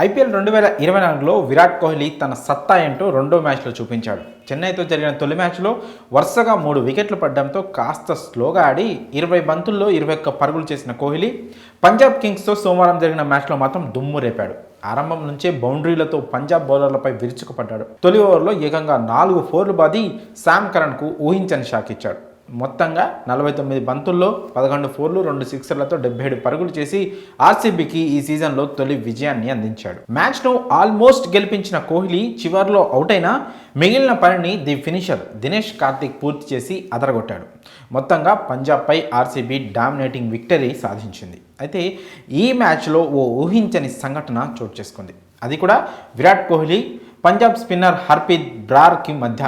IPL 2024లో Virat Kohli తన సత్తా ఏంటో రెండో మ్యాచ్లో చూపించాడు. చెన్నైతో జరిగిన తొలి మ్యాచ్లో వరుసగా 3 వికెట్లు పడడంతో కాస్త స్లోగా ఆడి 20 బంతుల్లో 21 పరుగులు చేసిన కోహ్లీ పంజాబ్ కింగ్స్తో సోమవారం జరిగిన మ్యాచ్లో మాత్రం దుమ్ము రేపాడు. ఆరంభం నుంచే బౌండరీలతో పంజాబ్ బౌలర్లపై విరుచుకుపడ్డాడు. తొలి ఓవర్లో ఏకంగా 4 ఫోర్లు బాది శామ్ కరణ్కు ఊహించని షాక్ ఇచ్చాడు. మొత్తంగా 49 బంతుల్లో 11 ఫోర్లు 2 సిక్సర్లతో 77 పరుగులు చేసి ఆర్సీబీకి ఈ సీజన్లో తొలి విజయాన్ని అందించాడు. మ్యాచ్ను ఆల్మోస్ట్ గెలిపించిన కోహ్లీ చివర్లో అవుట్ అయినా మిగిలిన పనిని ది ఫినిషర్ దినేష్ కార్తిక్ పూర్తి చేసి అదరగొట్టాడు. మొత్తంగా పంజాబ్పై ఆర్సీబీ డామినేటింగ్ విక్టరీ సాధించింది. అయితే ఈ మ్యాచ్లో ఓ ఊహించని సంఘటన చోటు చేసుకుంది. అది కూడా విరాట్ కోహ్లీ పంజాబ్ స్పిన్నర్ హర్ప్రీత్ బ్రార్కి మధ్య.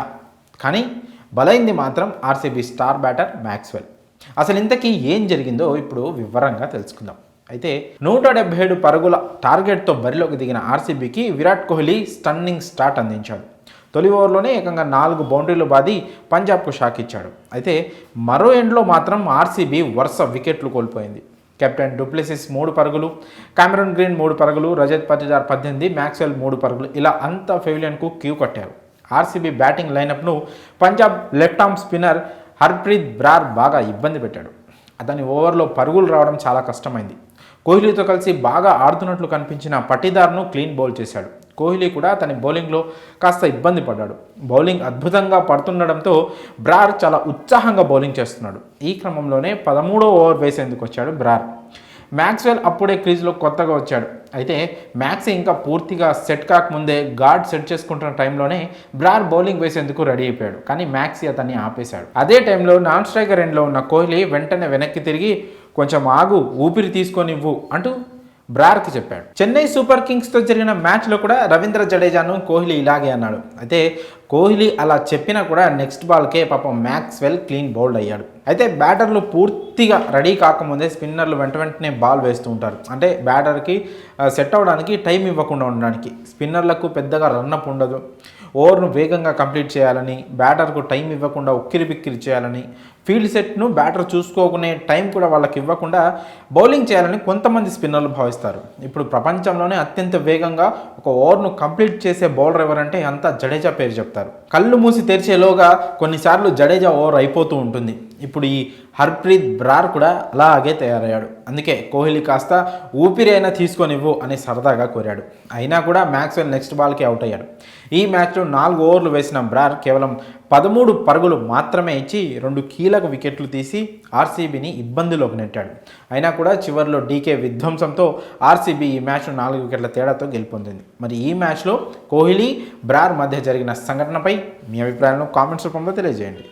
కానీ బలైంది మాత్రం ఆర్సీబీ స్టార్ బ్యాటర్ మ్యాక్స్వెల్. అసలు ఇంతకీ ఏం జరిగిందో ఇప్పుడు వివరంగా తెలుసుకుందాం. అయితే 177 పరుగుల టార్గెట్తో బరిలోకి దిగిన ఆర్సీబీకి విరాట్ కోహ్లీ స్టన్నింగ్ స్టార్ట్ అందించాడు. తొలి ఓవర్లోనే ఏకంగా 4 బౌండరీలు బాది పంజాబ్కు షాక్ ఇచ్చాడు. అయితే మరో ఎండ్లో మాత్రం ఆర్సీబీ వరుస వికెట్లు కోల్పోయింది. కెప్టెన్ డూప్లెసిస్ 3 పరుగులు, కామెరూన్ గ్రీన్ 3 పరుగులు, రజత్ పటిదార్ 18, మ్యాక్స్వెల్ 3 పరుగులు ఇలా అంతా పెవిలియన్కు క్యూ కట్టారు. ఆర్సీబీ బ్యాటింగ్ లైనప్ను Punjab left arm spinner Harpreet Brar బాగా ఇబ్బంది పెట్టాడు. అతని ఓవర్లో పరుగులు రావడం చాలా కష్టమైంది. కోహ్లీతో కలిసి బాగా ఆడుతున్నట్లు కనిపించిన పటిదార్ను క్లీన్ బౌల్ చేశాడు. కోహ్లీ కూడా తన బౌలింగ్లో కాస్త ఇబ్బంది పడ్డాడు. బౌలింగ్ అద్భుతంగా పడుతుండడంతో బ్రార్ చాలా ఉత్సాహంగా బౌలింగ్ చేస్తున్నాడు. ఈ క్రమంలోనే 13వ ఓవర్ వేసేందుకు వచ్చాడు బ్రార్. మ్యాక్స్వెల్ అప్పుడే క్రీజ్లో కొత్తగా వచ్చాడు. అయితే మ్యాక్సీ ఇంకా పూర్తిగా సెట్ కాకముందే గార్డ్ సెట్ చేసుకుంటున్న టైంలోనే బ్రార్ బౌలింగ్ వేసేందుకు రెడీ అయిపోయాడు. కానీ మ్యాక్సీ అతన్ని ఆపేశాడు. అదే టైంలో నాన్ స్ట్రైకర్ ఎండ్లో ఉన్న కోహ్లీ వెంటనే వెనక్కి తిరిగి కొంచెం ఆగు, ఊపిరి తీసుకొనివ్వు అంటూ బ్రార్కి చెప్పాడు. చెన్నై సూపర్ కింగ్స్తో జరిగిన మ్యాచ్లో కూడా రవీంద్ర జడేజాను కోహ్లీ ఇలాగే అన్నాడు. అయితే కోహ్లీ అలా చెప్పినా కూడా నెక్స్ట్ బాల్కే పాపం మ్యాక్స్వెల్ క్లీన్ బౌల్డ్ అయ్యాడు. అయితే బ్యాటర్లు పూర్తిగా రెడీ కాకముందే స్పిన్నర్లు వెంటనే బాల్ వేస్తూ ఉంటారు. అంటే బ్యాటర్కి సెట్ అవ్వడానికి టైం ఇవ్వకుండా ఉండడానికి. స్పిన్నర్లకు పెద్దగా రన్అప్ ఉండదు. ఓవర్ను వేగంగా కంప్లీట్ చేయాలని, బ్యాటర్కు టైం ఇవ్వకుండా ఉక్కిరి బిక్కిరి చేయాలని, ఫీల్డ్ సెట్ను బ్యాటర్ చూసుకోకునే టైం కూడా వాళ్ళకి ఇవ్వకుండా బౌలింగ్ చేయాలని కొంతమంది స్పిన్నర్లు భావిస్తారు. ఇప్పుడు ప్రపంచంలోనే అత్యంత వేగంగా ఒక ఓవర్ను కంప్లీట్ చేసే బౌలర్ ఎవరంటే అంతా జడేజా పేరు చెప్తారు. కళ్ళు మూసి తెరిచేలోగా కొన్నిసార్లు జడేజా ఓవర్ అయిపోతూ ఉంటుంది. ఇప్పుడు ఈ హర్ప్రీత్ బ్రార్ కూడా అలాగే తయారయ్యాడు. అందుకే కోహ్లీ కాస్త ఊపిరి అయినా తీసుకొనివ్వు అని సరదాగా కోరాడు. అయినా కూడా మ్యాక్స్వెల్ నెక్స్ట్ బాల్కి అవుట్ అయ్యాడు. ఈ మ్యాచ్లో 4 ఓవర్లు వేసిన బ్రార్ కేవలం 13 పరుగులు మాత్రమే ఇచ్చి 2 కీలక వికెట్లు తీసి ఆర్సీబీని ఇబ్బందిలోకి నెట్టాడు. అయినా కూడా చివరిలో డీకే విధ్వంసంతో ఆర్సీబీ ఈ మ్యాచ్ను 4 వికెట్ల తేడాతో గెలుపొందింది. మరి ఈ మ్యాచ్లో కోహ్లీ బ్రార్ మధ్య జరిగిన సంఘటనపై మీ అభిప్రాయాలను కామెంట్స్ రూపంలో తెలియజేయండి.